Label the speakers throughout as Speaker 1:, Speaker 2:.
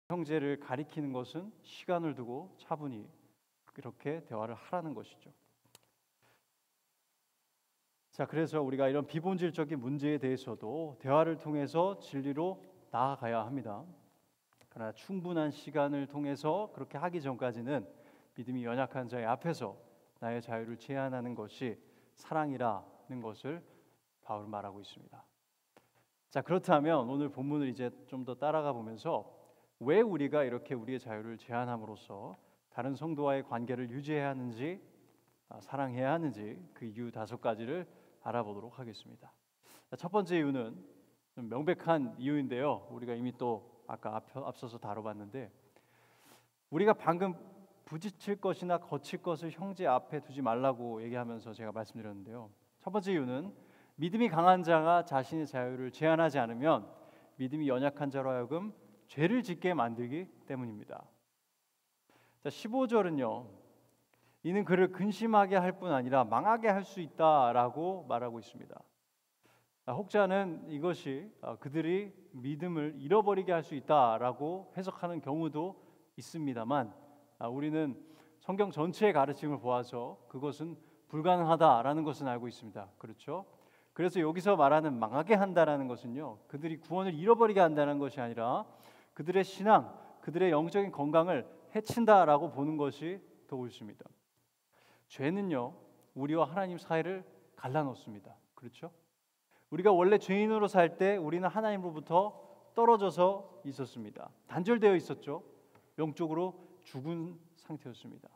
Speaker 1: 형제를 가리키는 것은 시간을 두고 차분히 이렇게 대화를 하라는 것이죠. 자, 그래서 우리가 이런 비본질적인 문제에 대해서도 대화를 통해서 진리로 나아가야 합니다. 그러나 충분한 시간을 통해서 그렇게 하기 전까지는 믿음이 연약한 자의 앞에서 나의 자유를 제한하는 것이 사랑이라는 것을 바울은 말하고 있습니다. 자, 그렇다면 오늘 본문을 이제 좀 더 따라가 보면서 왜 우리가 이렇게 우리의 자유를 제한함으로써 다른 성도와의 관계를 유지해야 하는지, 사랑해야 하는지 그 이유 5가지를 알아보도록 하겠습니다. 자, 첫 번째 이유는 좀 명백한 이유인데요. 우리가 이미 또 아까 앞서서 다뤄봤는데, 우리가 방금 부딪힐 것이나 거칠 것을 형제 앞에 두지 말라고 얘기하면서 제가 말씀드렸는데요. 첫 번째 이유는 믿음이 강한 자가 자신의 자유를 제한하지 않으면 믿음이 연약한 자로 하여금 죄를 짓게 만들기 때문입니다. 자, 15절은요. 이는 그를 근심하게 할 뿐 아니라 망하게 할 수 있다라고 말하고 있습니다. 혹자는 이것이 그들이 믿음을 잃어버리게 할 수 있다라고 해석하는 경우도 있습니다만, 우리는 성경 전체의 가르침을 보아서 그것은 불가능하다라는 것은 알고 있습니다. 그렇죠? 그래서 여기서 말하는 망하게 한다라는 것은요, 그들이 구원을 잃어버리게 한다는 것이 아니라 그들의 신앙, 그들의 영적인 건강을 해친다라고 보는 것이 더 옳습니다. 죄는요, 우리와 하나님 사이를 갈라놓습니다. 그렇죠? 우리가 원래 죄인으로 살 때 우리는 하나님으로부터 떨어져서 있었습니다. 단절되어 있었죠. 영적으로 죽은 상태였습니다.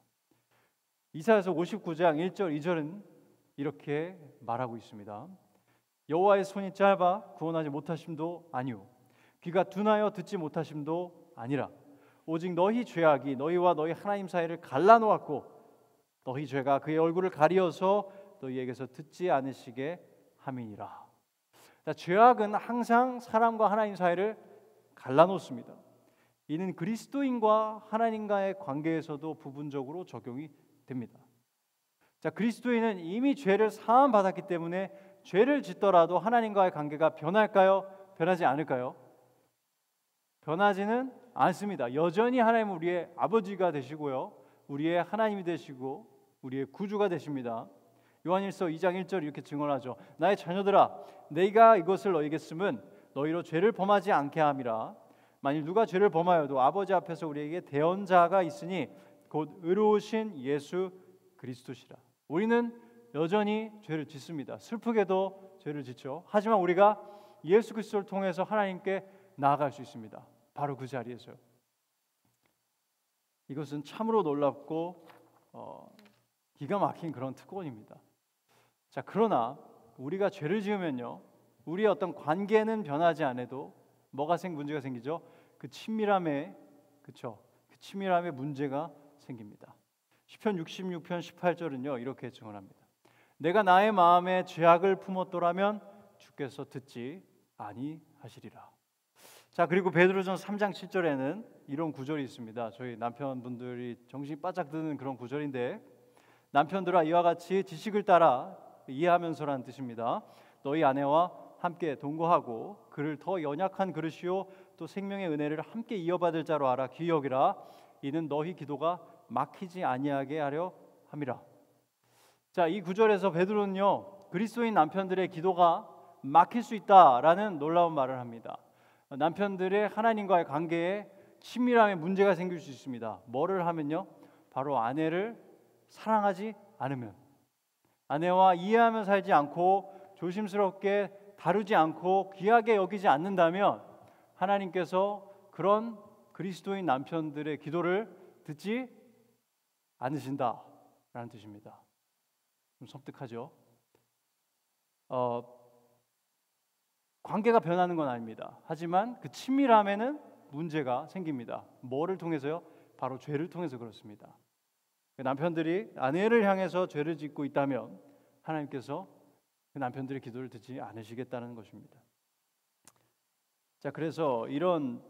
Speaker 1: 이사야서 59장 1절 2절은 이렇게 말하고 있습니다. 여호와의 손이 짧아 구원하지 못하심도 아니오, 귀가 둔하여 듣지 못하심도 아니라 오직 너희 죄악이 너희와 너희 하나님 사이를 갈라놓았고 너희 죄가 그의 얼굴을 가리어서 너희에게서 듣지 않으시게 함이니라. 죄악은 항상 사람과 하나님 사이를 갈라놓습니다. 이는 그리스도인과 하나님과의 관계에서도 부분적으로 적용이 됩니다. 자, 그리스도인은 이미 죄를 사함 받았기 때문에 죄를 짓더라도 하나님과의 관계가 변할까요? 변하지 않을까요? 변하지는 않습니다. 여전히 하나님은 우리의 아버지가 되시고요, 우리의 하나님이 되시고 우리의 구주가 되십니다. 요한일서 2장 1절 이렇게 증언하죠. 나의 자녀들아, 내가 이것을 너희에게 쓰면 너희로 죄를 범하지 않게 함이라. 만일 누가 죄를 범하여도 아버지 앞에서 우리에게 대언자가 있으니 곧 의로우신 예수 그리스도시라. 우리는 여전히 죄를 짓습니다. 슬프게도 죄를 짓죠. 하지만 우리가 예수 그리스도를 통해서 하나님께 나아갈 수 있습니다. 바로 그 자리에서요. 이것은 참으로 놀랍고 기가 막힌 그런 특권입니다. 자, 그러나 우리가 죄를 지으면요, 우리의 어떤 관계는 변하지 않아도 뭐가 문제가 생기죠? 그 친밀함에, 그렇죠? 그 친밀함에 문제가 생깁니다. 시편 66편 18절은요 이렇게 증언합니다. 내가 나의 마음에 죄악을 품었더라면 주께서 듣지 아니하시리라. 자, 그리고 베드로전서 3장 7절에는 이런 구절이 있습니다. 저희 남편분들이 정신이 바짝 드는 그런 구절인데, 남편들아 이와 같이 지식을 따라 이해하면서라는 뜻입니다. 너희 아내와 함께 동거하고 그를 더 연약한 그릇이요 또 생명의 은혜를 함께 이어받을 자로 알아 귀히 여기라. 이는 너희 기도가 막히지 아니하게 하려 함이라. 자, 이 구절에서 베드로는요 그리스도인 남편들의 기도가 막힐 수 있다라는 놀라운 말을 합니다. 남편들의 하나님과의 관계에 친밀함에 문제가 생길 수 있습니다. 뭐를 하면요? 바로 아내를 사랑하지 않으면, 아내와 이해하며 살지 않고 조심스럽게 다루지 않고 귀하게 여기지 않는다면 하나님께서 그런 그리스도인 남편들의 기도를 듣지 않으신다라는 뜻입니다. 좀 섬뜩하죠? 관계가 변하는 건 아닙니다. 하지만 그 친밀함에는 문제가 생깁니다. 뭐를 통해서요? 바로 죄를 통해서 그렇습니다. 남편들이 아내를 향해서 죄를 짓고 있다면 하나님께서 그 남편들의 기도를 듣지 않으시겠다는 것입니다. 자, 그래서 이런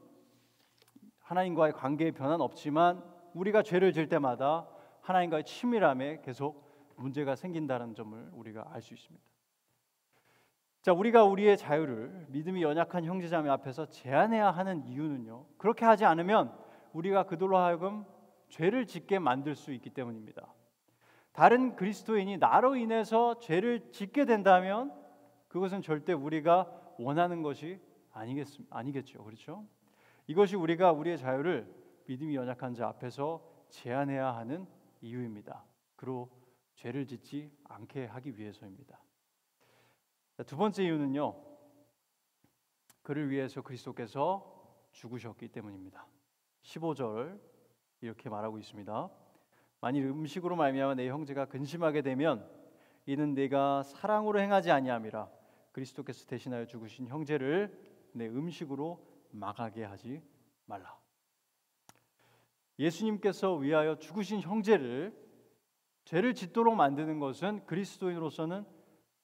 Speaker 1: 하나님과의 관계의 변화는 없지만 우리가 죄를 지을 때마다 하나님과의 친밀함에 계속 문제가 생긴다는 점을 우리가 알 수 있습니다. 자, 우리가 우리의 자유를 믿음이 연약한 형제자매 앞에서 제한해야 하는 이유는요, 그렇게 하지 않으면 우리가 그들로 하여금 죄를 짓게 만들 수 있기 때문입니다. 다른 그리스도인이 나로 인해서 죄를 짓게 된다면 그것은 절대 우리가 원하는 것이 아니겠죠. 그렇죠? 이것이 우리가 우리의 자유를 믿음이 연약한 자 앞에서 제한해야 하는 이유입니다. 그로 죄를 짓지 않게 하기 위해서입니다. 두 번째 이유는요, 그를 위해서 그리스도께서 죽으셨기 때문입니다. 15절 이렇게 말하고 있습니다. 만일 음식으로 말미암아 내 형제가 근심하게 되면 이는 내가 사랑으로 행하지 아니함이라. 그리스도께서 대신하여 죽으신 형제를 내 음식으로 망하게 하지 말라. 예수님께서 위하여 죽으신 형제를 죄를 짓도록 만드는 것은 그리스도인으로서는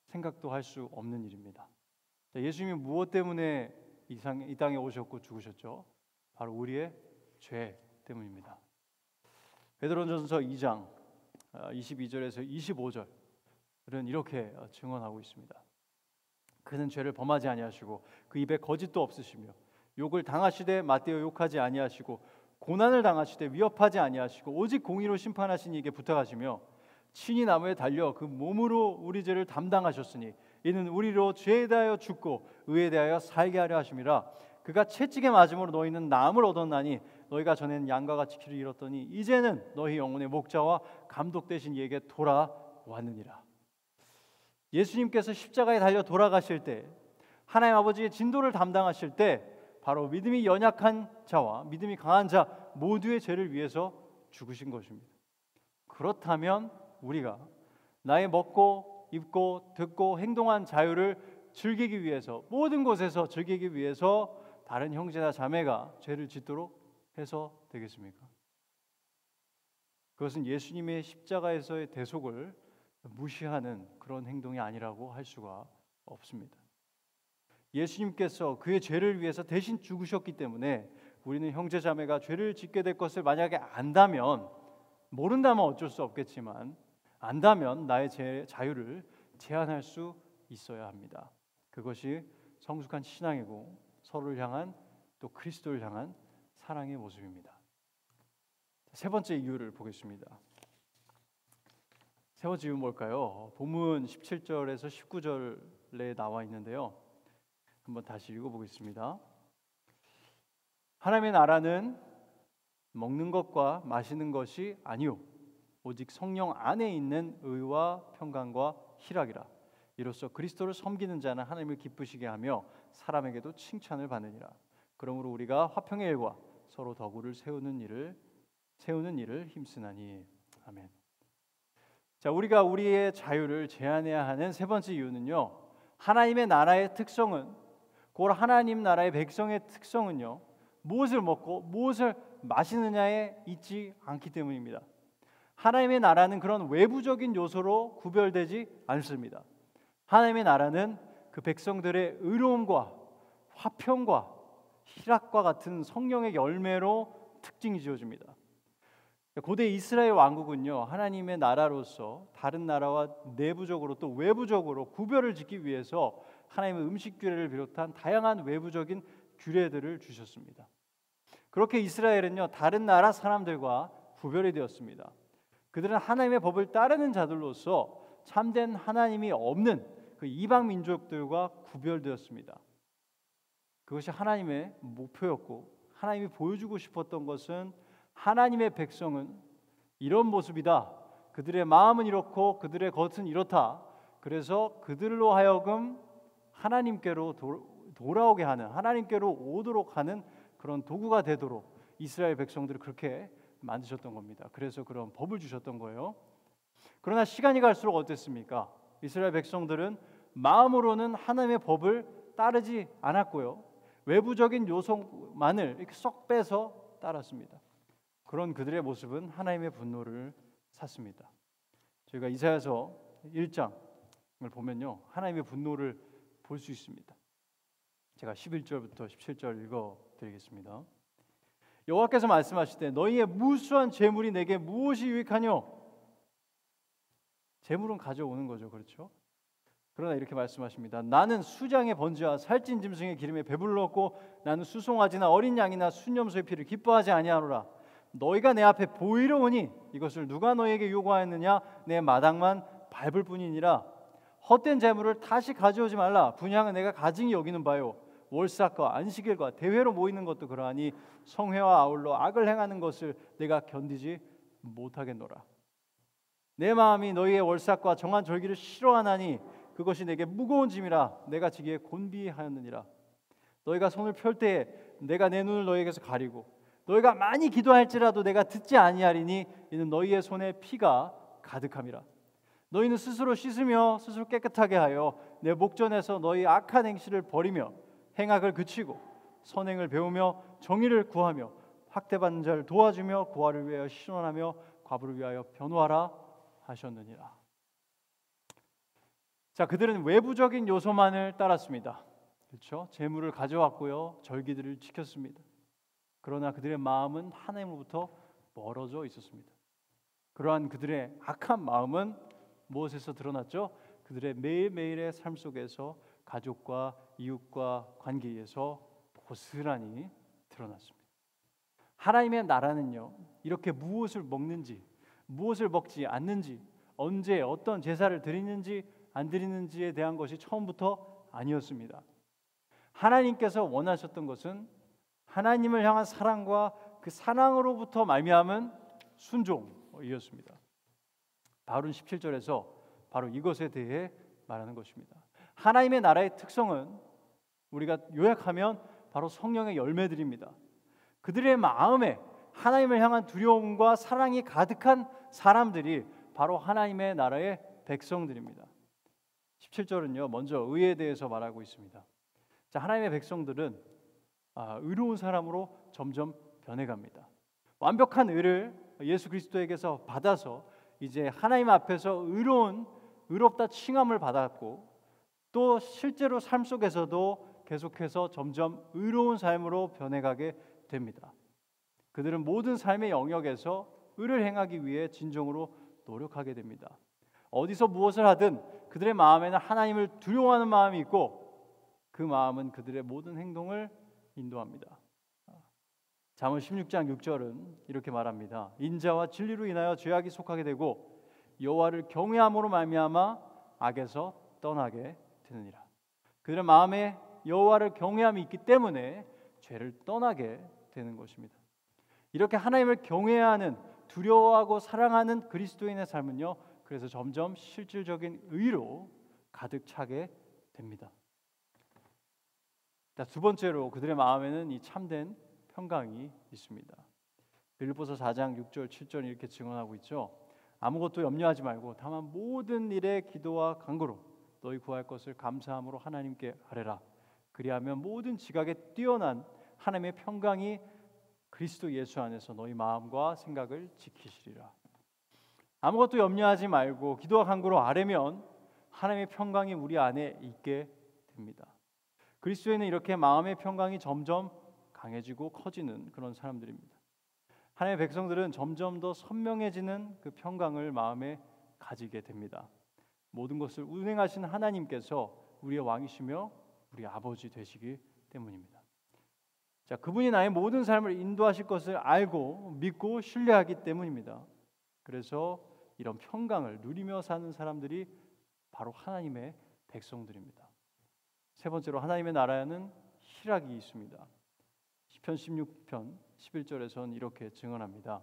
Speaker 1: 생각도 할 수 없는 일입니다. 예수님이 무엇 때문에 이 땅에 오셨고 죽으셨죠? 바로 우리의 죄 때문입니다. 베드로전서 2장 22절에서 25절은 이렇게 증언하고 있습니다. 그는 죄를 범하지 아니하시고 그 입에 거짓도 없으시며 욕을 당하시되 맞대어 욕하지 아니하시고 고난을 당하시되 위협하지 아니하시고 오직 공의로 심판하신 이에게 부탁하시며 친히 나무에 달려 그 몸으로 우리 죄를 담당하셨으니 이는 우리로 죄에 대하여 죽고 의에 대하여 살게 하려 하심이라. 그가 채찍에 맞음으로 너희는 나음을 얻었나니 너희가 전에는 양과 같이 길을 잃었더니 이제는 너희 영혼의 목자와 감독 되신 이에게 돌아왔느니라. 예수님께서 십자가에 달려 돌아가실 때, 하나님 아버지의 진도를 담당하실 때 바로 믿음이 연약한 자와 믿음이 강한 자 모두의 죄를 위해서 죽으신 것입니다. 그렇다면 우리가 나의 먹고 입고 듣고 행동한 자유를 즐기기 위해서, 모든 곳에서 즐기기 위해서 다른 형제나 자매가 죄를 짓도록 해서 되겠습니까? 그것은 예수님의 십자가에서의 대속을 무시하는 그런 행동이 아니라고 할 수가 없습니다. 예수님께서 그의 죄를 위해서 대신 죽으셨기 때문에 우리는 형제 자매가 죄를 짓게 될 것을 만약에 안다면, 모른다면 어쩔 수 없겠지만 안다면 나의 자유를 제한할 수 있어야 합니다. 그것이 성숙한 신앙이고 서로를 향한, 또 그리스도를 향한 사랑의 모습입니다. 세 번째 이유를 보겠습니다. 세 번째 이유는 뭘까요? 본문 17절에서 19절에 나와 있는데요, 한번 다시 읽어보겠습니다. 하나님의 나라는 먹는 것과 마시는 것이 아니요 오직 성령 안에 있는 의와 평강과 희락이라. 이로써 그리스도를 섬기는 자는 하나님을 기쁘시게 하며 사람에게도 칭찬을 받느니라. 그러므로 우리가 화평의 일과 서로 덕을 세우는 일을 힘쓰나니. 아멘. 자, 우리가 우리의 자유를 제한해야 하는 세 번째 이유는요, 하나님의 나라의 특성은, 곧 하나님 나라의 백성의 특성은요, 무엇을 먹고 무엇을 마시느냐에 있지 않기 때문입니다. 하나님의 나라는 그런 외부적인 요소로 구별되지 않습니다. 하나님의 나라는 그 백성들의 의로움과 화평과 희락과 같은 성령의 열매로 특징이 지어집니다. 고대 이스라엘 왕국은요, 하나님의 나라로서 다른 나라와 내부적으로 또 외부적으로 구별을 짓기 위해서 하나님의 음식 규례를 비롯한 다양한 외부적인 규례들을 주셨습니다. 그렇게 이스라엘은요, 다른 나라 사람들과 구별이 되었습니다. 그들은 하나님의 법을 따르는 자들로서 참된 하나님이 없는 그 이방 민족들과 구별되었습니다. 그것이 하나님의 목표였고, 하나님이 보여주고 싶었던 것은 하나님의 백성은 이런 모습이다. 그들의 마음은 이렇고 그들의 겉은 이렇다. 그래서 그들로 하여금 하나님께로 돌아오게 하는, 하나님께로 오도록 하는 그런 도구가 되도록 이스라엘 백성들을 그렇게 만드셨던 겁니다. 그래서 그런 법을 주셨던 거예요. 그러나 시간이 갈수록 어땠습니까? 이스라엘 백성들은 마음으로는 하나님의 법을 따르지 않았고요, 외부적인 요소만을 이렇게 쏙 빼서 따랐습니다. 그런 그들의 모습은 하나님의 분노를 샀습니다. 저희가 이사야서 1장을 보면요, 하나님의 분노를 볼 수 있습니다. 제가 11절부터 17절 읽어드리겠습니다. 여호와께서 말씀하실 때 너희의 무수한 재물이 내게 무엇이 유익하뇨? 재물은 가져오는 거죠, 그렇죠? 그러나 이렇게 말씀하십니다. 나는 수장의 번제와 살찐 짐승의 기름에 배불렀고 나는 수송아지나 어린 양이나 순염소의 피를 기뻐하지 아니하노라. 너희가 내 앞에 보이러 오니 이것을 누가 너희에게 요구하였느냐? 내 마당만 밟을 뿐이니라. 헛된 재물을 다시 가져오지 말라. 분향은 내가 가증히 여기는 바요. 월삭과 안식일과 대회로 모이는 것도 그러하니 성회와 아울러 악을 행하는 것을 내가 견디지 못하겠노라. 내 마음이 너희의 월삭과 정한 절기를 싫어하나니 그것이 내게 무거운 짐이라 내가 지기에 곤비하였느니라. 너희가 손을 펼 때에 내가 내 눈을 너희에게서 가리고 너희가 많이 기도할지라도 내가 듣지 아니하리니 이는 너희의 손에 피가 가득함이라. 너희는 스스로 씻으며 스스로 깨끗하게 하여 내 목전에서 너희 악한 행실을 버리며 행악을 그치고 선행을 배우며 정의를 구하며 학대받는 자를 도와주며 고아를 위하여 신원하며 과부를 위하여 변호하라 하셨느니라. 자, 그들은 외부적인 요소만을 따랐습니다. 그렇죠? 재물을 가져왔고요, 절기들을 지켰습니다. 그러나 그들의 마음은 하나님으로부터 멀어져 있었습니다. 그러한 그들의 악한 마음은 무엇에서 드러났죠? 그들의 매일매일의 삶 속에서 가족과 이웃과 관계에서 고스란히 드러났습니다. 하나님의 나라는요, 이렇게 무엇을 먹는지, 무엇을 먹지 않는지, 언제 어떤 제사를 드리는지 안 드리는지에 대한 것이 처음부터 아니었습니다. 하나님께서 원하셨던 것은 하나님을 향한 사랑과 그 사랑으로부터 말미암은 순종이었습니다. 바울은 17절에서 바로 이것에 대해 말하는 것입니다. 하나님의 나라의 특성은 우리가 요약하면 바로 성령의 열매들입니다. 그들의 마음에 하나님을 향한 두려움과 사랑이 가득한 사람들이 바로 하나님의 나라의 백성들입니다. 17절은요, 먼저 의에 대해서 말하고 있습니다. 자, 하나님의 백성들은 의로운 사람으로 점점 변해갑니다. 완벽한 의를 예수 그리스도에게서 받아서 이제 하나님 앞에서 의롭다 칭함을 받았고, 또 실제로 삶 속에서도 계속해서 점점 의로운 삶으로 변해가게 됩니다. 그들은 모든 삶의 영역에서 의를 행하기 위해 진정으로 노력하게 됩니다. 어디서 무엇을 하든 그들의 마음에는 하나님을 두려워하는 마음이 있고, 그 마음은 그들의 모든 행동을 인도합니다. 잠언 16장 6절은 이렇게 말합니다. 인자와 진리로 인하여 죄악이 속하게 되고 여호와를 경외함으로 말미암아 악에서 떠나게 되느니라. 그들의 마음에 여호와를 경외함이 있기 때문에 죄를 떠나게 되는 것입니다. 이렇게 하나님을 경외하는, 두려워하고 사랑하는 그리스도인의 삶은요, 그래서 점점 실질적인 의로 가득 차게 됩니다. 자, 두 번째로 그들의 마음에는 이 참된 평강이 있습니다. 빌립보서 4장 6절 7절 이렇게 증언하고 있죠. 아무것도 염려하지 말고 다만 모든 일에 기도와 간구로 너희 구할 것을 감사함으로 하나님께 아뢰라. 그리하면 모든 지각에 뛰어난 하나님의 평강이 그리스도 예수 안에서 너희 마음과 생각을 지키시리라. 아무것도 염려하지 말고 기도와 간구로 아뢰면 하나님의 평강이 우리 안에 있게 됩니다. 그리스도에는 이렇게 마음의 평강이 점점 강해지고 커지는 그런 사람들입니다. 하나님의 백성들은 점점 더 선명해지는 그 평강을 마음에 가지게 됩니다. 모든 것을 운행하신 하나님께서 우리의 왕이시며 우리 아버지 되시기 때문입니다. 자, 그분이 나의 모든 삶을 인도하실 것을 알고 믿고 신뢰하기 때문입니다. 그래서 이런 평강을 누리며 사는 사람들이 바로 하나님의 백성들입니다. 세 번째로 하나님의 나라에는 희락이 있습니다. 시편 16편 11절에서는 이렇게 증언합니다.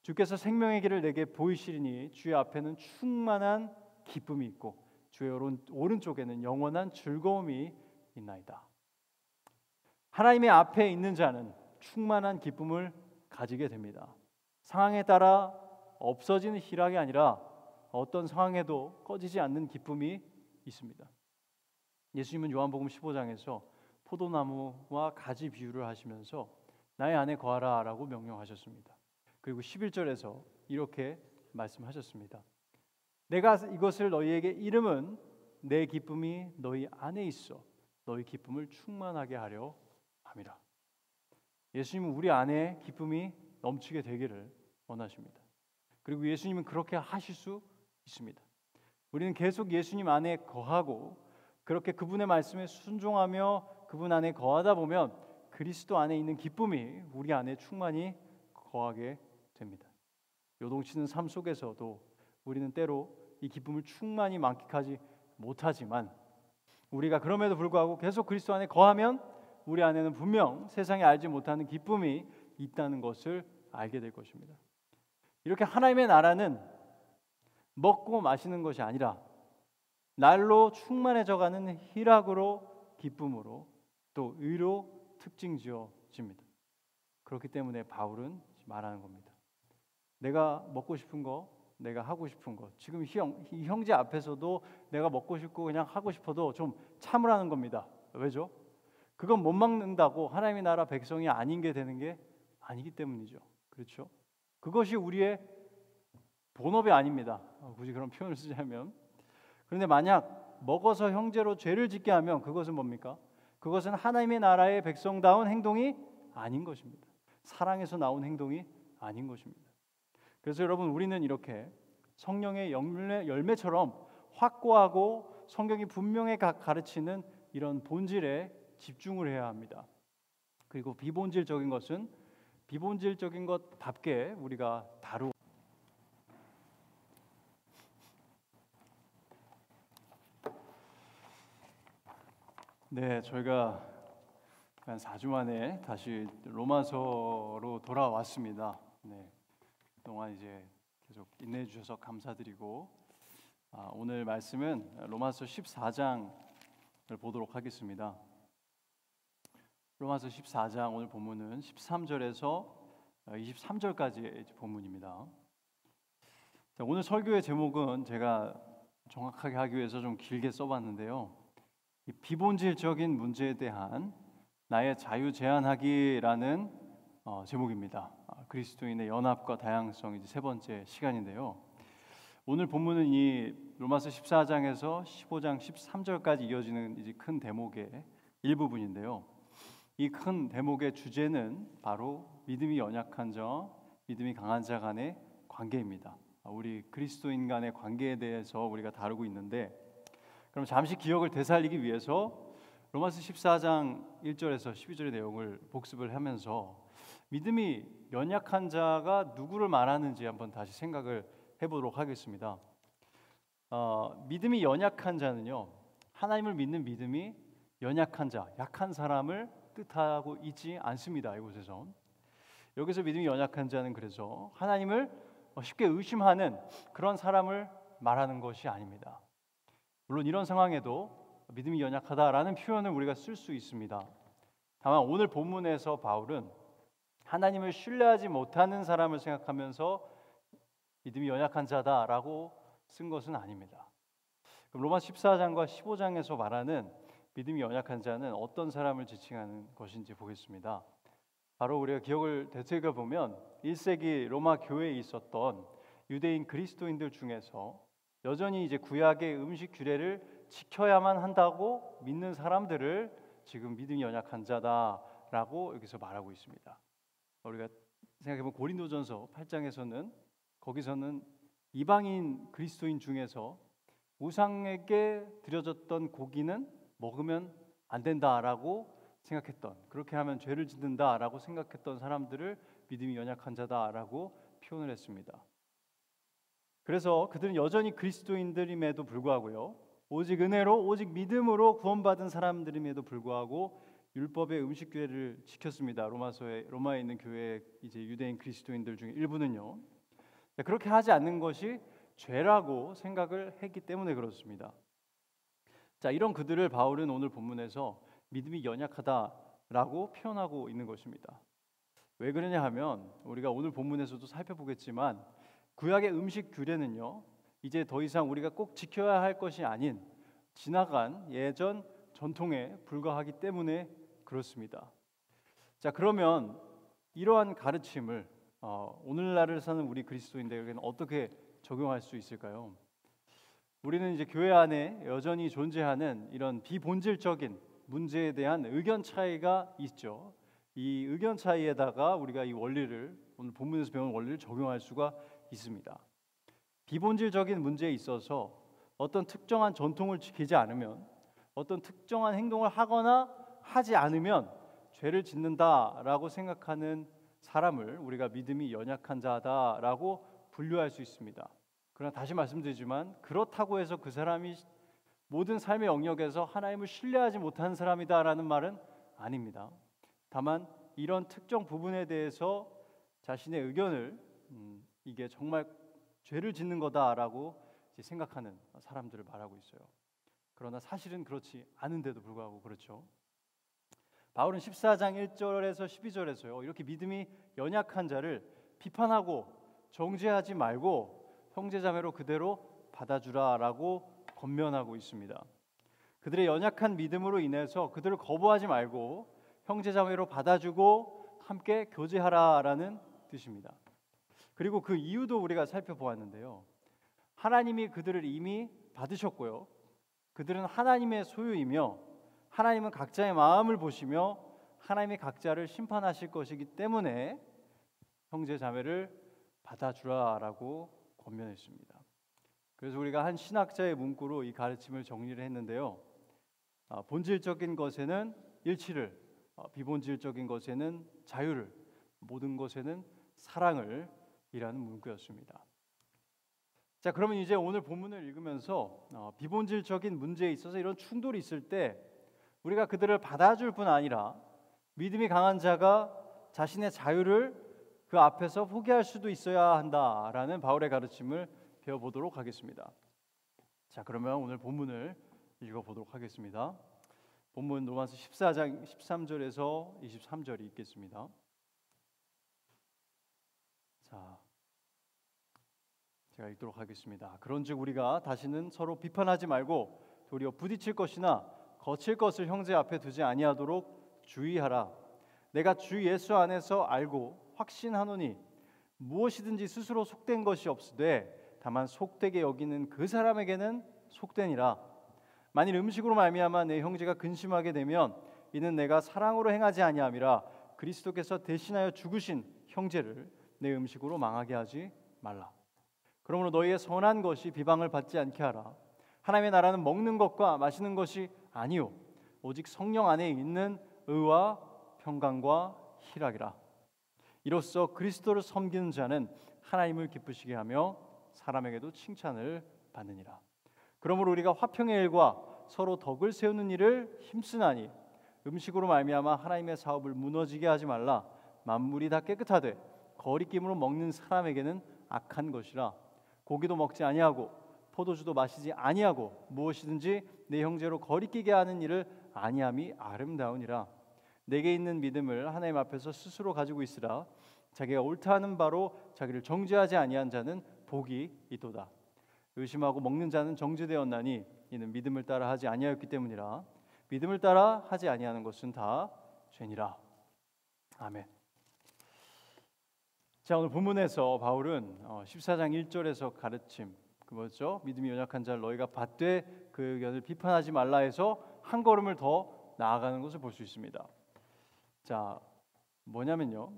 Speaker 1: 주께서 생명의 길을 내게 보이시리니 주의 앞에는 충만한 기쁨이 있고 주의 오른쪽에는 영원한 즐거움이 있나이다. 하나님의 앞에 있는 자는 충만한 기쁨을 가지게 됩니다. 상황에 따라 없어지는 희락이 아니라 어떤 상황에도 꺼지지 않는 기쁨이 있습니다. 예수님은 요한복음 15장에서 포도나무와 가지 비유를 하시면서 나의 안에 거하라 라고 명령하셨습니다. 그리고 11절에서 이렇게 말씀하셨습니다. 내가 이것을 너희에게 이름은 내 기쁨이 너희 안에 있어 너희 기쁨을 충만하게 하려 함이라. 예수님은 우리 안에 기쁨이 넘치게 되기를 원하십니다. 그리고 예수님은 그렇게 하실 수 있습니다. 우리는 계속 예수님 안에 거하고 그렇게 그분의 말씀에 순종하며 그분 안에 거하다 보면 그리스도 안에 있는 기쁨이 우리 안에 충만히 거하게 됩니다. 요동치는 삶 속에서도 우리는 때로 이 기쁨을 충만히 만끽하지 못하지만 우리가 그럼에도 불구하고 계속 그리스도 안에 거하면 우리 안에는 분명 세상이 알지 못하는 기쁨이 있다는 것을 알게 될 것입니다. 이렇게 하나님의 나라는 먹고 마시는 것이 아니라 날로 충만해져가는 희락으로 기쁨으로 또 의로 특징지어집니다. 그렇기 때문에 바울은 말하는 겁니다. 내가 먹고 싶은 거, 내가 하고 싶은 거, 지금 이 형제 앞에서도 내가 먹고 싶고 그냥 하고 싶어도 좀 참으라는 겁니다. 왜죠? 그건 못 막는다고 하나님의 나라 백성이 아닌 게 되는 게 아니기 때문이죠. 그렇죠? 그것이 우리의 본업이 아닙니다. 굳이 그런 표현을 쓰자면. 그런데 만약 먹어서 형제로 죄를 짓게 하면 그것은 뭡니까? 그것은 하나님의 나라의 백성다운 행동이 아닌 것입니다. 사랑에서 나온 행동이 아닌 것입니다. 그래서 여러분, 우리는 이렇게 성령의 열매처럼 확고하고 성경이 분명히 가르치는 이런 본질에 집중을 해야 합니다. 그리고 비본질적인 것은 비본질적인 것답게 우리가 다루고 네, 저희가 한 4주 만에 다시 로마서로 돌아왔습니다. 네, 그동안 이제 계속 인내해 주셔서 감사드리고 오늘 말씀은 로마서 14장을 보도록 하겠습니다. 로마서 14장 오늘 본문은 13절에서 23절까지의 본문입니다. 자, 오늘 설교의 제목은 제가 정확하게 하기 위해서 좀 길게 써봤는데요. 이 비본질적인 문제에 대한 나의 자유 제한하기라는 제목입니다. 그리스도인의 연합과 다양성 이제 세 번째 시간인데요. 오늘 본문은 이 로마서 14장에서 15장 13절까지 이어지는 이제 큰 대목의 일부분인데요. 이 큰 대목의 주제는 바로 믿음이 연약한 자, 믿음이 강한 자 간의 관계입니다. 우리 그리스도인 간의 관계에 대해서 우리가 다루고 있는데, 그럼 잠시 기억을 되살리기 위해서 로마서 14장 1절에서 12절의 내용을 복습을 하면서 믿음이 연약한 자가 누구를 말하는지 한번 다시 생각을 해보도록 하겠습니다. 믿음이 연약한 자는요, 하나님을 믿는 믿음이 연약한 자, 약한 사람을 뜻하고 있지 않습니다. 이곳에서 여기서 믿음이 연약한 자는 그래서 하나님을 쉽게 의심하는 그런 사람을 말하는 것이 아닙니다. 물론 이런 상황에도 믿음이 연약하다라는 표현을 우리가 쓸 수 있습니다. 다만 오늘 본문에서 바울은 하나님을 신뢰하지 못하는 사람을 생각하면서 믿음이 연약한 자다라고 쓴 것은 아닙니다. 그럼 로마 14장과 15장에서 말하는 믿음이 연약한 자는 어떤 사람을 지칭하는 것인지 보겠습니다. 바로 우리가 기억을 되새겨 보면 1세기 로마 교회에 있었던 유대인 그리스도인들 중에서 여전히 이제 구약의 음식 규례를 지켜야만 한다고 믿는 사람들을 지금 믿음이 연약한 자다라고 여기서 말하고 있습니다. 우리가 생각해보면 고린도전서 8장에서는 거기서는 이방인 그리스도인 중에서 우상에게 드려졌던 고기는 먹으면 안 된다라고 생각했던, 그렇게 하면 죄를 짓는다라고 생각했던 사람들을 믿음이 연약한 자다라고 표현을 했습니다. 그래서 그들은 여전히 그리스도인들임에도 불구하고요, 오직 은혜로 오직 믿음으로 구원받은 사람들임에도 불구하고 율법의 음식 규례를 지켰습니다. 로마에 있는 교회 이제 유대인 그리스도인들 중에 일부는요. 그렇게 하지 않는 것이 죄라고 생각을 했기 때문에 그렇습니다. 자, 이런 그들을 바울은 오늘 본문에서 믿음이 연약하다라고 표현하고 있는 것입니다. 왜 그러냐 하면 우리가 오늘 본문에서도 살펴보겠지만 구약의 음식 규례는요, 이제 더 이상 우리가 꼭 지켜야 할 것이 아닌 지나간 예전 전통에 불과하기 때문에 그렇습니다. 자, 그러면 이러한 가르침을 오늘날을 사는 우리 그리스도인들에게는 어떻게 적용할 수 있을까요? 우리는 이제 교회 안에 여전히 존재하는 이런 비본질적인 문제에 대한 의견 차이가 있죠. 이 의견 차이에다가 우리가 이 원리를 오늘 본문에서 배운 원리를 적용할 수가 있습니다. 비본질적인 문제에 있어서 어떤 특정한 전통을 지키지 않으면, 어떤 특정한 행동을 하거나 하지 않으면 죄를 짓는다라고 생각하는 사람을 우리가 믿음이 연약한 자다라고 분류할 수 있습니다. 그러나 다시 말씀드리지만 그렇다고 해서 그 사람이 모든 삶의 영역에서 하나님을 신뢰하지 못하는 사람이다라는 말은 아닙니다. 다만 이런 특정 부분에 대해서 자신의 의견을 이게 정말 죄를 짓는 거다라고 생각하는 사람들을 말하고 있어요. 그러나 사실은 그렇지 않은데도 불구하고 그렇죠. 바울은 14장 1절에서 12절에서요. 이렇게 믿음이 연약한 자를 비판하고 정죄하지 말고 형제자매로 그대로 받아주라라고 권면하고 있습니다. 그들의 연약한 믿음으로 인해서 그들을 거부하지 말고 형제자매로 받아주고 함께 교제하라라는 뜻입니다. 그리고 그 이유도 우리가 살펴보았는데요. 하나님이 그들을 이미 받으셨고요. 그들은 하나님의 소유이며 하나님은 각자의 마음을 보시며 하나님이 각자를 심판하실 것이기 때문에 형제자매를 받아주라라고 권면했습니다. 그래서 우리가 한 신학자의 문구로 이 가르침을 정리를 했는데요. 본질적인 것에는 일치를, 비본질적인 것에는 자유를, 모든 것에는 사랑을 이라는 문구였습니다. 자, 그러면 이제 오늘 본문을 읽으면서 비본질적인 문제에 있어서 이런 충돌이 있을 때 우리가 그들을 받아줄 뿐 아니라 믿음이 강한 자가 자신의 자유를 그 앞에서 포기할 수도 있어야 한다라는 바울의 가르침을 배워보도록 하겠습니다. 자, 그러면 오늘 본문을 읽어보도록 하겠습니다. 본문 로마서 14장 13절에서 23절이 있겠습니다. 자, 제가 읽도록 하겠습니다. 그런즉 우리가 다시는 서로 비판하지 말고 도리어 부딪힐 것이나 거칠 것을 형제 앞에 두지 아니하도록 주의하라. 내가 주 예수 안에서 알고 확신하노니 무엇이든지 스스로 속된 것이 없으되 다만 속되게 여기는 그 사람에게는 속되니라. 만일 음식으로 말미암아 내 형제가 근심하게 되면 이는 내가 사랑으로 행하지 아니함이라. 그리스도께서 대신하여 죽으신 형제를 내 음식으로 망하게 하지 말라. 그러므로 너희의 선한 것이 비방을 받지 않게 하라. 하나님의 나라는 먹는 것과 마시는 것이 아니요 오직 성령 안에 있는 의와 평강과 희락이라. 이로써 그리스도를 섬기는 자는 하나님을 기쁘시게 하며 사람에게도 칭찬을 받느니라. 그러므로 우리가 화평의 일과 서로 덕을 세우는 일을 힘쓰나니 음식으로 말미암아 하나님의 사업을 무너지게 하지 말라. 만물이 다 깨끗하되 거리낌으로 먹는 사람에게는 악한 것이라. 고기도 먹지 아니하고 포도주도 마시지 아니하고 무엇이든지 내 형제로 거리끼게 하는 일을 아니함이 아름다우니라. 내게 있는 믿음을 하나님 앞에서 스스로 가지고 있으라. 자기가 옳다 하는 바로 자기를 정죄하지 아니한 자는 복이 있도다. 의심하고 먹는 자는 정죄되었나니 이는 믿음을 따라 하지 아니하였기 때문이라. 믿음을 따라 하지 아니하는 것은 다 죄니라. 아멘. 자, 오늘 본문에서 바울은 14장 1절에서 가르침, 그 뭐죠? 믿음이 연약한 자를 너희가 받되 그 의견을 비판하지 말라 해서 한 걸음을 더 나아가는 것을 볼 수 있습니다. 자, 뭐냐면요,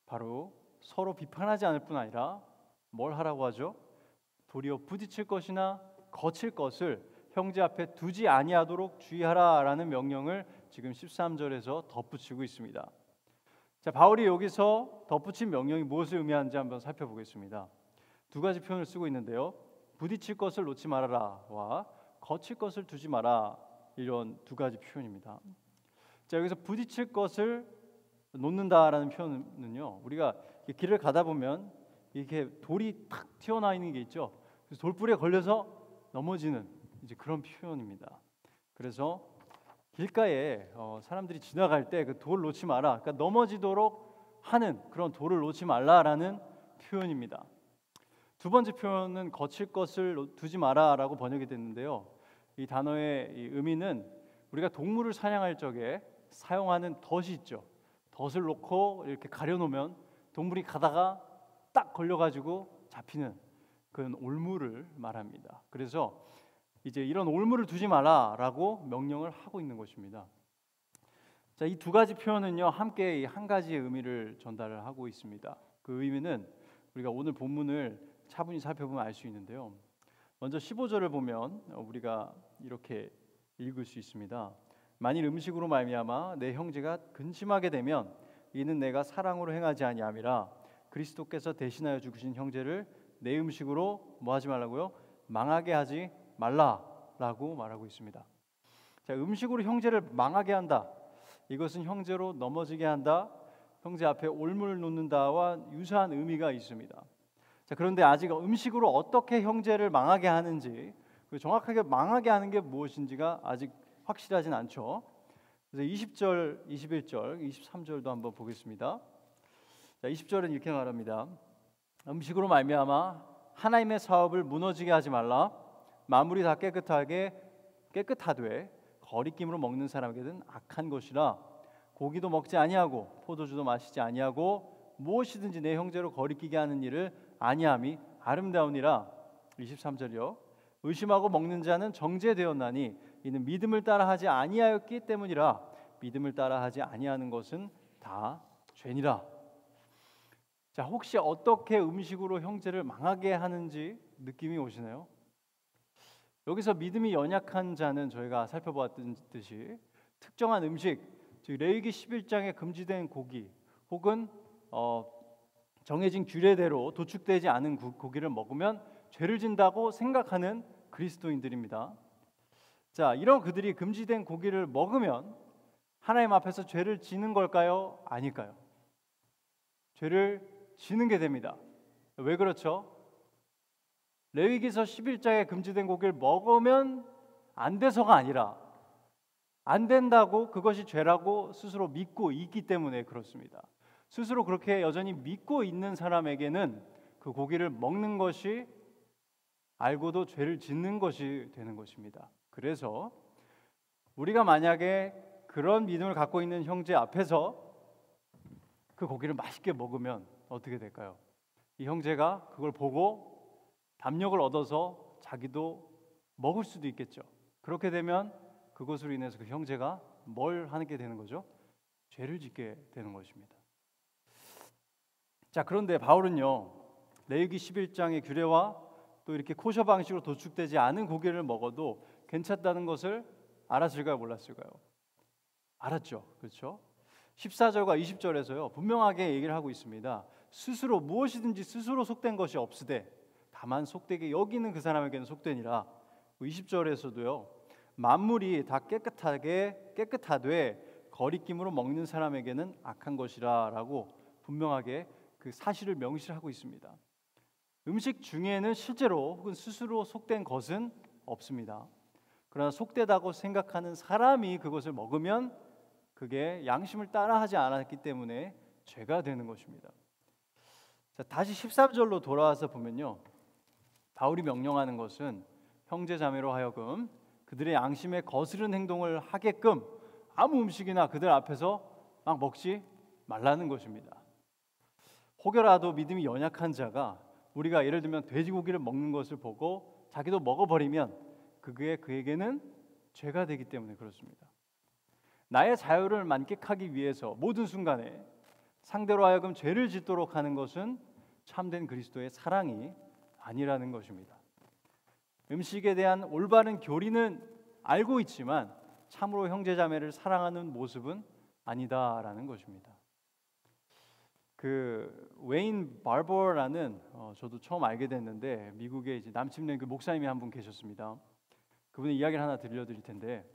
Speaker 1: 바로 서로 비판하지 않을 뿐 아니라 뭘 하라고 하죠? 도리어 부딪힐 것이나 거칠 것을 형제 앞에 두지 아니하도록 주의하라라는 명령을 지금 13절에서 덧붙이고 있습니다. 자, 바울이 여기서 덧붙인 명령이 무엇을 의미하는지 한번 살펴보겠습니다. 두 가지 표현을 쓰고 있는데요. 부딪힐 것을 놓지 말아라와 거칠 것을 두지 마라, 이런 두 가지 표현입니다. 자, 여기서 부딪힐 것을 놓는다라는 표현은요, 우리가 길을 가다 보면 이렇게 돌이 탁 튀어나와 있는 게 있죠. 그래서 돌불에 걸려서 넘어지는 이제 그런 표현입니다. 그래서 길가에 사람들이 지나갈 때 그 돌 놓지 마라, 그러니까 넘어지도록 하는 그런 돌을 놓지 말라라는 표현입니다. 두 번째 표현은 거칠 것을 두지 마라라고 번역이 됐는데요. 이 단어의 이 의미는 우리가 동물을 사냥할 적에 사용하는 덫이 있죠. 덫을 놓고 이렇게 가려놓으면 동물이 가다가 딱 걸려가지고 잡히는 그런 올무를 말합니다. 그래서 이제 이런 올무를 두지 마라라고 명령을 하고 있는 것입니다. 자, 이 두 가지 표현은요, 함께 한 가지의 의미를 전달을 하고 있습니다. 그 의미는 우리가 오늘 본문을 차분히 살펴보면 알 수 있는데요. 먼저 15절을 보면 우리가 이렇게 읽을 수 있습니다. 만일 음식으로 말미암아 내 형제가 근심하게 되면 이는 내가 사랑으로 행하지 아니함이라. 그리스도께서 대신하여 죽으신 형제를 내 음식으로 뭐 하지 말라고요? 망하게 하지 말라라고 말하고 있습니다. 자, 음식으로 형제를 망하게 한다. 이것은 형제로 넘어지게 한다. 형제 앞에 올무를 놓는다와 유사한 의미가 있습니다. 자, 그런데 아직 음식으로 어떻게 형제를 망하게 하는지, 정확하게 망하게 하는 게 무엇인지가 아직 확실하진 않죠. 그래서 20절, 21절, 23절도 한번 보겠습니다. 자, 20절은 이렇게 말합니다. 음식으로 말미암아 하나님의 사업을 무너지게 하지 말라. 만물이 다 깨끗하되 거리낌으로 먹는 사람에게는 악한 것이라. 고기도 먹지 아니하고 포도주도 마시지 아니하고 무엇이든지 내 형제로 거리끼게 하는 일을 아니함이 아름다우니라. 23절이요. 의심하고 먹는 자는 정죄되었나니 이는 믿음을 따라하지 아니하였기 때문이라. 믿음을 따라하지 아니하는 것은 다 죄니라. 자, 혹시 어떻게 음식으로 형제를 망하게 하는지 느낌이 오시나요? 여기서 믿음이 연약한 자는 저희가 살펴보았듯이 특정한 음식, 즉 레위기 11장에 금지된 고기 혹은 정해진 규례대로 도축되지 않은 고기를 먹으면 죄를 진다고 생각하는 그리스도인들입니다. 자, 이런 그들이 금지된 고기를 먹으면 하나님 앞에서 죄를 지는 걸까요? 아닐까요? 죄를 지는 게 됩니다. 왜 그렇죠? 레위기서 11장에 금지된 고기를 먹으면 안 돼서가 아니라 안 된다고, 그것이 죄라고 스스로 믿고 있기 때문에 그렇습니다. 스스로 그렇게 여전히 믿고 있는 사람에게는 그 고기를 먹는 것이 알고도 죄를 짓는 것이 되는 것입니다. 그래서 우리가 만약에 그런 믿음을 갖고 있는 형제 앞에서 그 고기를 맛있게 먹으면 어떻게 될까요? 이 형제가 그걸 보고 담력을 얻어서 자기도 먹을 수도 있겠죠. 그렇게 되면 그것으로 인해서 그 형제가 뭘 하게 되는 거죠? 죄를 짓게 되는 것입니다. 자, 그런데 바울은요, 레위기 11장의 규례와 또 이렇게 코셔 방식으로 도축되지 않은 고기를 먹어도 괜찮다는 것을 알았을까요? 몰랐을까요? 알았죠. 그렇죠? 14절과 20절에서요 분명하게 얘기를 하고 있습니다. 스스로 무엇이든지 스스로 속된 것이 없으되 다만 속되게 여기는 그 사람에게는 속되니라. 20절에서도요 만물이 다 깨끗하되 거리낌으로 먹는 사람에게는 악한 것이라 라고 분명하게 그 사실을 명시하고 있습니다. 음식 중에는 실제로 혹은 스스로 속된 것은 없습니다. 그러나 속되다고 생각하는 사람이 그것을 먹으면 그게 양심을 따라하지 않았기 때문에 죄가 되는 것입니다. 자, 다시 13절로 돌아와서 보면요, 바울이 명령하는 것은 형제 자매로 하여금 그들의 양심에 거스른 행동을 하게끔 아무 음식이나 그들 앞에서 막 먹지 말라는 것입니다. 혹여라도 믿음이 연약한 자가 우리가 예를 들면 돼지고기를 먹는 것을 보고 자기도 먹어버리면 그게 그에게는 죄가 되기 때문에 그렇습니다. 나의 자유를 만끽하기 위해서 모든 순간에 상대로 하여금 죄를 짓도록 하는 것은 참된 그리스도의 사랑이 아니라는 것입니다. 음식에 대한 올바른 교리는 알고 있지만 참으로 형제자매를 사랑하는 모습은 아니다라는 것입니다. 그 웨인 바버라는 저도 처음 알게 됐는데 미국의 이제 남침된 그 목사님이 한 분 계셨습니다. 그분의 이야기를 하나 들려드릴 텐데,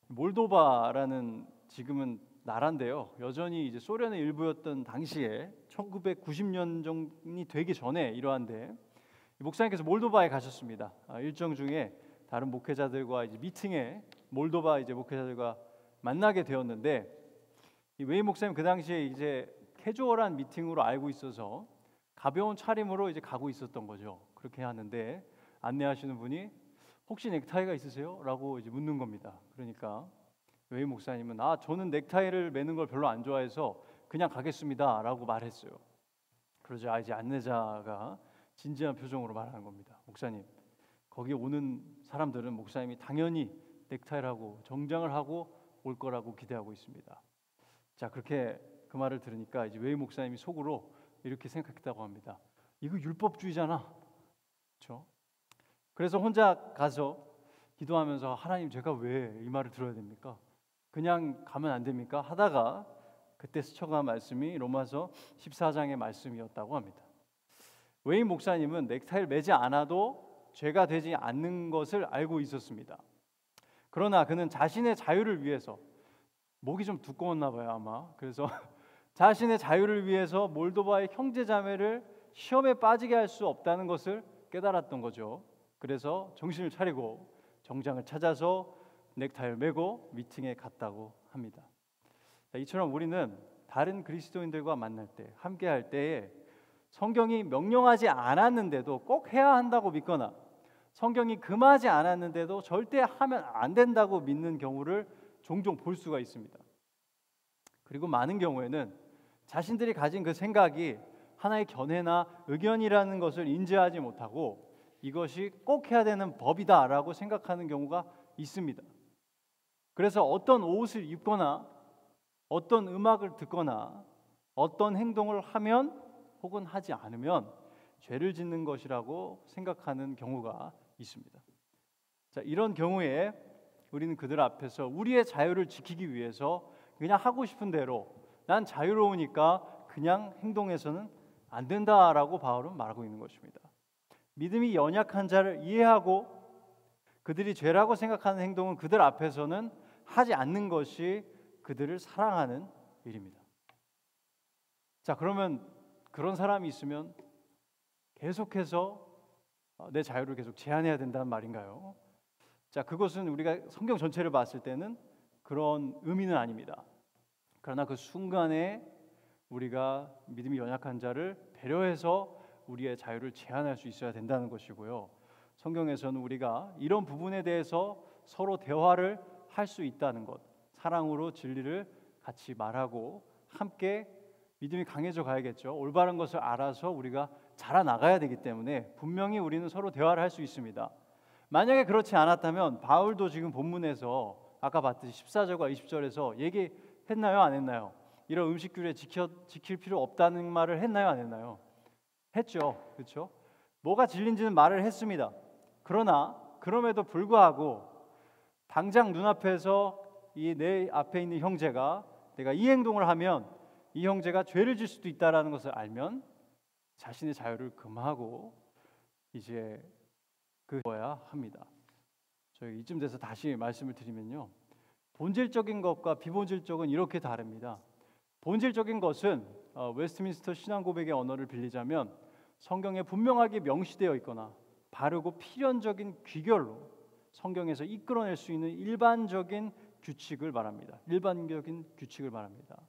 Speaker 1: 몰도바라는 지금은 나라인데요. 여전히 이제 소련의 일부였던 당시에 1990년이 되기 전에 이러한데 목사님께서 몰도바에 가셨습니다. 일정 중에 다른 목회자들과 이제 미팅에 몰도바 이제 목회자들과 만나게 되었는데, 이 웨인 목사님 그 당시에 이제 캐주얼한 미팅으로 알고 있어서 가벼운 차림으로 이제 가고 있었던 거죠. 그렇게 하는데 안내하시는 분이 혹시 넥타이가 있으세요? 라고 이제 묻는 겁니다. 그러니까 웨인 목사님은 저는 넥타이를 매는 걸 별로 안 좋아해서 그냥 가겠습니다 라고 말했어요. 그러자 이제 안내자가 진지한 표정으로 말하는 겁니다. 목사님, 거기 오는 사람들은 목사님이 당연히 넥타이를 하고 정장을 하고 올 거라고 기대하고 있습니다. 자, 그렇게 그 말을 들으니까 이제 웨인 목사님이 속으로 이렇게 생각했다고 합니다. 이거 율법주의잖아. 그렇죠? 그래서 혼자 가서 기도하면서 하나님 제가 왜 이 말을 들어야 됩니까? 그냥 가면 안 됩니까? 하다가 그때 스쳐간 말씀이 로마서 14장의 말씀이었다고 합니다. 웨인 목사님은 넥타이를 매지 않아도 죄가 되지 않는 것을 알고 있었습니다. 그러나 그는 자신의 자유를 위해서, 목이 좀 두꺼웠나 봐요 아마. 그래서 자신의 자유를 위해서 몰도바의 형제자매를 시험에 빠지게 할 수 없다는 것을 깨달았던 거죠. 그래서 정신을 차리고 정장을 찾아서 넥타이를 매고 미팅에 갔다고 합니다. 이처럼 우리는 다른 그리스도인들과 만날 때, 함께 할 때에 성경이 명령하지 않았는데도 꼭 해야 한다고 믿거나 성경이 금하지 않았는데도 절대 하면 안 된다고 믿는 경우를 종종 볼 수가 있습니다. 그리고 많은 경우에는 자신들이 가진 그 생각이 하나의 견해나 의견이라는 것을 인지하지 못하고 이것이 꼭 해야 되는 법이다라고 생각하는 경우가 있습니다. 그래서 어떤 옷을 입거나 어떤 음악을 듣거나 어떤 행동을 하면 혹은 하지 않으면 죄를 짓는 것이라고 생각하는 경우가 있습니다. 자, 이런 경우에 우리는 그들 앞에서 우리의 자유를 지키기 위해서 그냥 하고 싶은 대로 난 자유로우니까 그냥 행동해서는 안 된다라고 바울은 말하고 있는 것입니다. 믿음이 연약한 자를 이해하고 그들이 죄라고 생각하는 행동은 그들 앞에서는 하지 않는 것이 그들을 사랑하는 일입니다. 자, 그러면 그런 사람이 있으면 계속해서 내 자유를 계속 제한해야 된다는 말인가요? 자, 그것은 우리가 성경 전체를 봤을 때는 그런 의미는 아닙니다. 그러나 그 순간에 우리가 믿음이 연약한 자를 배려해서 우리의 자유를 제한할 수 있어야 된다는 것이고요. 성경에서는 우리가 이런 부분에 대해서 서로 대화를 할 수 있다는 것, 사랑으로 진리를 같이 말하고 함께 믿음이 강해져 가야겠죠. 올바른 것을 알아서 우리가 자라나가야 되기 때문에 분명히 우리는 서로 대화를 할 수 있습니다. 만약에 그렇지 않았다면 바울도 지금 본문에서 아까 봤듯이 14절과 20절에서 얘기했나요? 안 했나요? 이런 음식 규례 지킬 필요 없다는 말을 했나요? 안 했나요? 했죠. 그렇죠? 뭐가 진리인지는 말을 했습니다. 그러나 그럼에도 불구하고 당장 눈앞에서 이 내 앞에 있는 형제가 내가 이 행동을 하면 이 형제가 죄를 질 수도 있다라는 것을 알면 자신의 자유를 금하고 이제 그거야 합니다. 저희 이쯤 돼서 다시 말씀을 드리면요, 본질적인 것과 비본질적은 이렇게 다릅니다. 본질적인 것은 웨스트민스터 신앙고백의 언어를 빌리자면 성경에 분명하게 명시되어 있거나 바르고 필연적인 귀결로 성경에서 이끌어낼 수 있는 일반적인 규칙을 말합니다. 일반적인 규칙을 말합니다.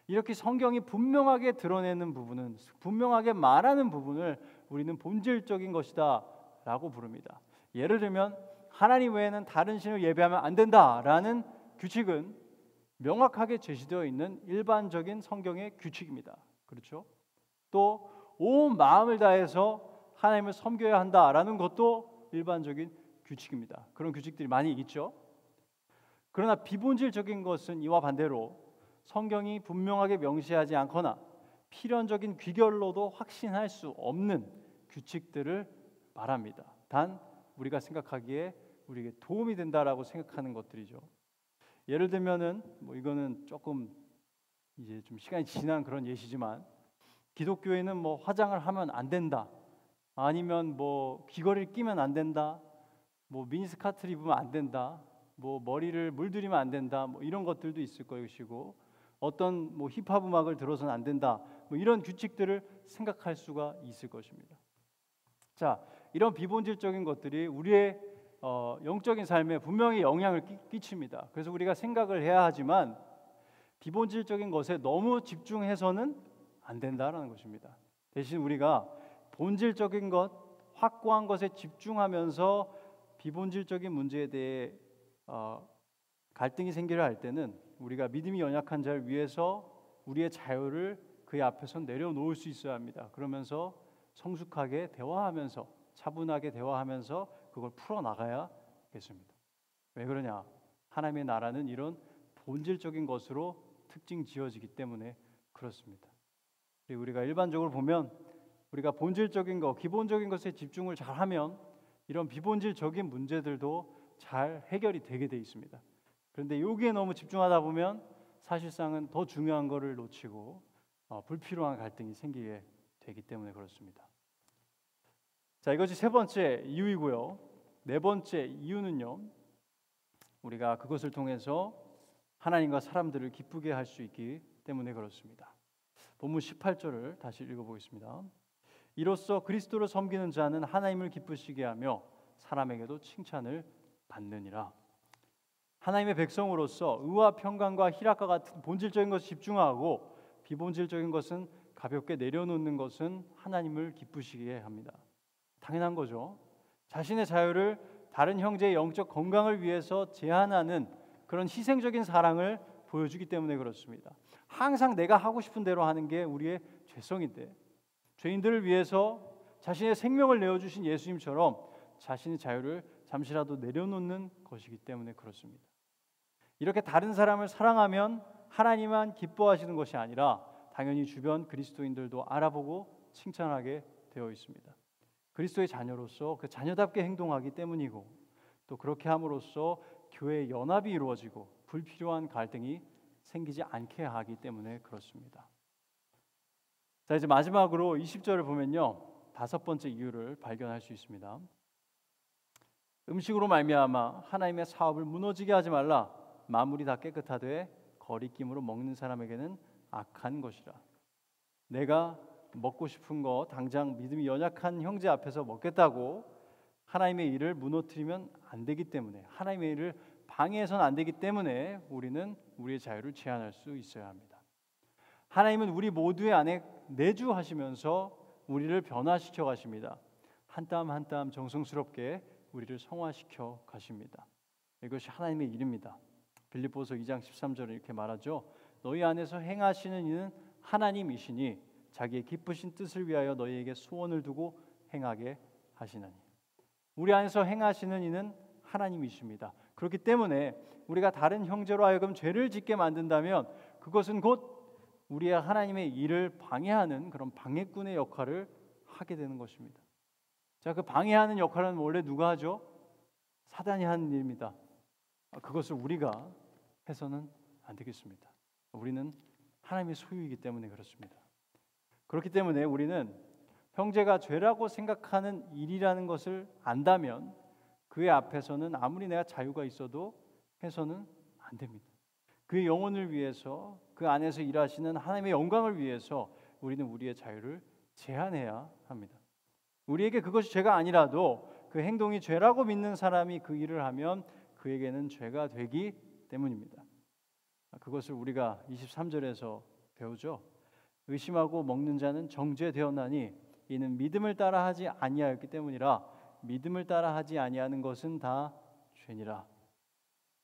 Speaker 1: 이렇게 성경이 분명하게 드러내는 부분은, 분명하게 말하는 부분을 우리는 본질적인 것이다 라고 부릅니다. 예를 들면 하나님 외에는 다른 신을 예배하면 안 된다라는 규칙은 명확하게 제시되어 있는 일반적인 성경의 규칙입니다. 그렇죠? 또 온 마음을 다해서 하나님을 섬겨야 한다라는 것도 일반적인 규칙입니다. 그런 규칙들이 많이 있죠. 그러나 비본질적인 것은 이와 반대로 성경이 분명하게 명시하지 않거나 필연적인 귀결로도 확신할 수 없는 규칙들을 말합니다. 단 우리가 생각하기에 우리에게 도움이 된다라고 생각하는 것들이죠. 예를 들면은 이거는 조금 이제 좀 시간이 지난 그런 예시지만 기독교에는 화장을 하면 안 된다, 아니면 귀걸이를 끼면 안 된다, 미니스커트를 입으면 안 된다, 머리를 물들이면 안 된다, 이런 것들도 있을 것이고 어떤 힙합 음악을 들어서는 안 된다, 이런 규칙들을 생각할 수가 있을 것입니다. 자, 이런 비본질적인 것들이 우리의 영적인 삶에 분명히 영향을 끼칩니다. 그래서 우리가 생각을 해야 하지만 비본질적인 것에 너무 집중해서는 안 된다라는 것입니다. 대신 우리가 본질적인 것, 확고한 것에 집중하면서 비본질적인 문제에 대해 갈등이 생기려 할 때는 우리가 믿음이 연약한 자를 위해서 우리의 자유를 그의 앞에서 내려놓을 수 있어야 합니다. 그러면서 성숙하게 대화하면서, 차분하게 대화하면서 그걸 풀어나가야겠습니다. 왜 그러냐? 하나님의 나라는 이런 본질적인 것으로 특징 지어지기 때문에 그렇습니다. 우리가 일반적으로 보면 우리가 본질적인 것, 기본적인 것에 집중을 잘하면 이런 비본질적인 문제들도 잘 해결이 되게 돼 있습니다. 그런데 여기에 너무 집중하다 보면 사실상은 더 중요한 거를 놓치고 불필요한 갈등이 생기게 되기 때문에 그렇습니다. 자, 이것이 세 번째 이유이고요. 네 번째 이유는요, 우리가 그것을 통해서 하나님과 사람들을 기쁘게 할 수 있기 때문에 그렇습니다. 본문 18절을 다시 읽어보겠습니다. 이로써 그리스도를 섬기는 자는 하나님을 기쁘시게 하며 사람에게도 칭찬을 받느니라. 하나님의 백성으로서 의와 평강과 희락과 같은 본질적인 것에 집중하고 비본질적인 것은 가볍게 내려놓는 것은 하나님을 기쁘시게 합니다. 당연한 거죠. 자신의 자유를 다른 형제의 영적 건강을 위해서 제한하는 그런 희생적인 사랑을 보여주기 때문에 그렇습니다. 항상 내가 하고 싶은 대로 하는 게 우리의 죄성인데, 죄인들을 위해서 자신의 생명을 내어주신 예수님처럼 자신의 자유를 잠시라도 내려놓는 것이기 때문에 그렇습니다. 이렇게 다른 사람을 사랑하면 하나님만 기뻐하시는 것이 아니라 당연히 주변 그리스도인들도 알아보고 칭찬하게 되어 있습니다. 그리스도의 자녀로서 그 자녀답게 행동하기 때문이고, 또 그렇게 함으로써 교회의 연합이 이루어지고 불필요한 갈등이 생기지 않게 하기 때문에 그렇습니다. 자, 이제 마지막으로 20절을 보면요, 다섯 번째 이유를 발견할 수 있습니다. 음식으로 말미암아 하나님의 사업을 무너지게 하지 말라. 만물이 다 깨끗하되 거리낌으로 먹는 사람에게는 악한 것이라. 내가 먹고 싶은 거 당장 믿음이 연약한 형제 앞에서 먹겠다고 하나님의 일을 무너뜨리면 안 되기 때문에, 하나님의 일을 방해해서는 안 되기 때문에 우리는 우리의 자유를 제한할 수 있어야 합니다. 하나님은 우리 모두의 안에 내주하시면서 우리를 변화시켜 가십니다. 한 땀 한 땀 정성스럽게 우리를 성화시켜 가십니다. 이것이 하나님의 일입니다. 빌립보서 2장 13절에 이렇게 말하죠. 너희 안에서 행하시는 이는 하나님이시니 자기의 기쁘신 뜻을 위하여 너희에게 소원을 두고 행하게 하시나니. 우리 안에서 행하시는 이는 하나님이십니다. 그렇기 때문에 우리가 다른 형제로 하여금 죄를 짓게 만든다면 그것은 곧 우리의 하나님의 일을 방해하는 그런 방해꾼의 역할을 하게 되는 것입니다. 자, 그 방해하는 역할은 원래 누가 하죠? 사단이 하는 일입니다. 그것을 우리가 해서는 안 되겠습니다. 우리는 하나님의 소유이기 때문에 그렇습니다. 그렇기 때문에 우리는 형제가 죄라고 생각하는 일이라는 것을 안다면 그의 앞에서는 아무리 내가 자유가 있어도 해서는 안 됩니다. 그의 영혼을 위해서, 그 안에서 일하시는 하나님의 영광을 위해서 우리는 우리의 자유를 제한해야 합니다. 우리에게 그것이 죄가 아니라도 그 행동이 죄라고 믿는 사람이 그 일을 하면 그에게는 죄가 되기 때문입니다. 그것을 우리가 23절에서 배우죠. 의심하고 먹는 자는 정죄되었나니 이는 믿음을 따라 하지 아니하였기 때문이라. 믿음을 따라 하지 아니하는 것은 다 죄니라.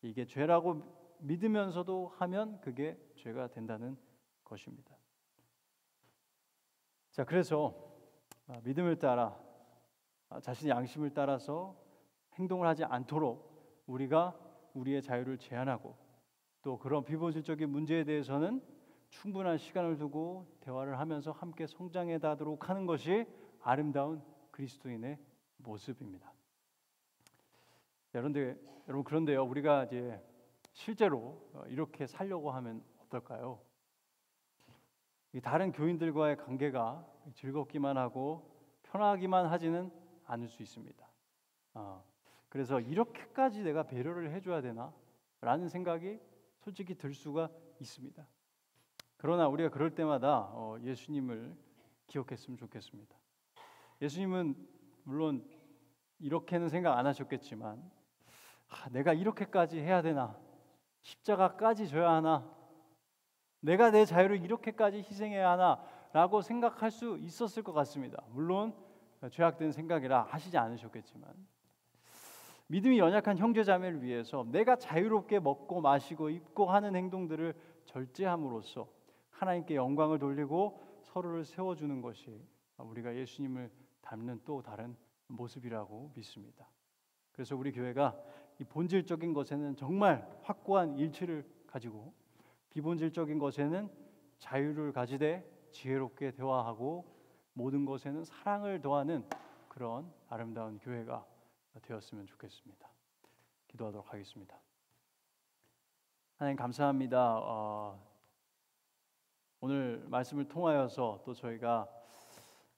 Speaker 1: 이게 죄라고 믿으면서도 하면 그게 죄가 된다는 것입니다. 자, 그래서 믿음을 따라 자신의 양심을 따라서 행동을 하지 않도록 우리가 우리의 자유를 제한하고, 또 그런 비본질적인 문제에 대해서는 충분한 시간을 두고 대화를 하면서 함께 성장해 가도록 하는 것이 아름다운 그리스도인의 모습입니다. 여러분, 그런데요, 우리가 이제 실제로 이렇게 살려고 하면 어떨까요? 다른 교인들과의 관계가 즐겁기만 하고 편하기만 하지는 않을 수 있습니다. 그래서 이렇게까지 내가 배려를 해줘야 되나? 라는 생각이 솔직히 들 수가 있습니다. 그러나 우리가 그럴 때마다 예수님을 기억했으면 좋겠습니다. 예수님은 물론 이렇게는 생각 안 하셨겠지만, 내가 이렇게까지 해야 되나? 십자가까지 져야 하나? 내가 내 자유를 이렇게까지 희생해야 하나? 라고 생각할 수 있었을 것 같습니다. 물론 죄악된 생각이라 하시지 않으셨겠지만, 믿음이 연약한 형제자매를 위해서 내가 자유롭게 먹고 마시고 입고 하는 행동들을 절제함으로써 하나님께 영광을 돌리고 서로를 세워주는 것이 우리가 예수님을 닮는 또 다른 모습이라고 믿습니다. 그래서 우리 교회가 이 본질적인 것에는 정말 확고한 일치를 가지고, 비본질적인 것에는 자유를 가지되 지혜롭게 대화하고, 모든 것에는 사랑을 더하는 그런 아름다운 교회가 되었으면 좋겠습니다. 기도하도록 하겠습니다. 하나님 감사합니다. 오늘 말씀을 통하여서 또 저희가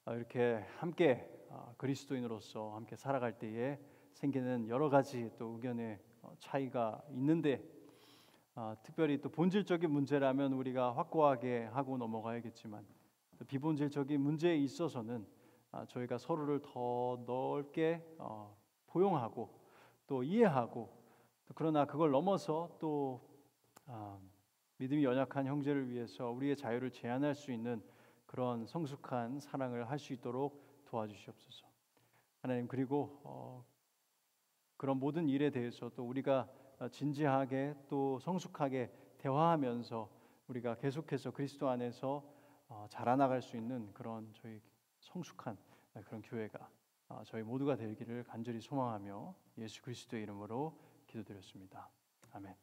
Speaker 1: 이렇게 함께 그리스도인으로서 함께 살아갈 때에 생기는 여러 가지 또 의견의 차이가 있는데 특별히 또 본질적인 문제라면 우리가 확고하게 하고 넘어가야겠지만 또 비본질적인 문제에 있어서는 저희가 서로를 더 넓게 포용하고 또 이해하고 또 그러나 그걸 넘어서 또 믿음이 연약한 형제를 위해서 우리의 자유를 제한할 수 있는 그런 성숙한 사랑을 할 수 있도록 도와주시옵소서. 하나님, 그리고 그런 모든 일에 대해서 또 우리가 진지하게 또 성숙하게 대화하면서 우리가 계속해서 그리스도 안에서 자라나갈 수 있는 그런 저희 성숙한 그런 교회가 저희 모두가 되기를 간절히 소망하며 예수 그리스도의 이름으로 기도드렸습니다. 아멘.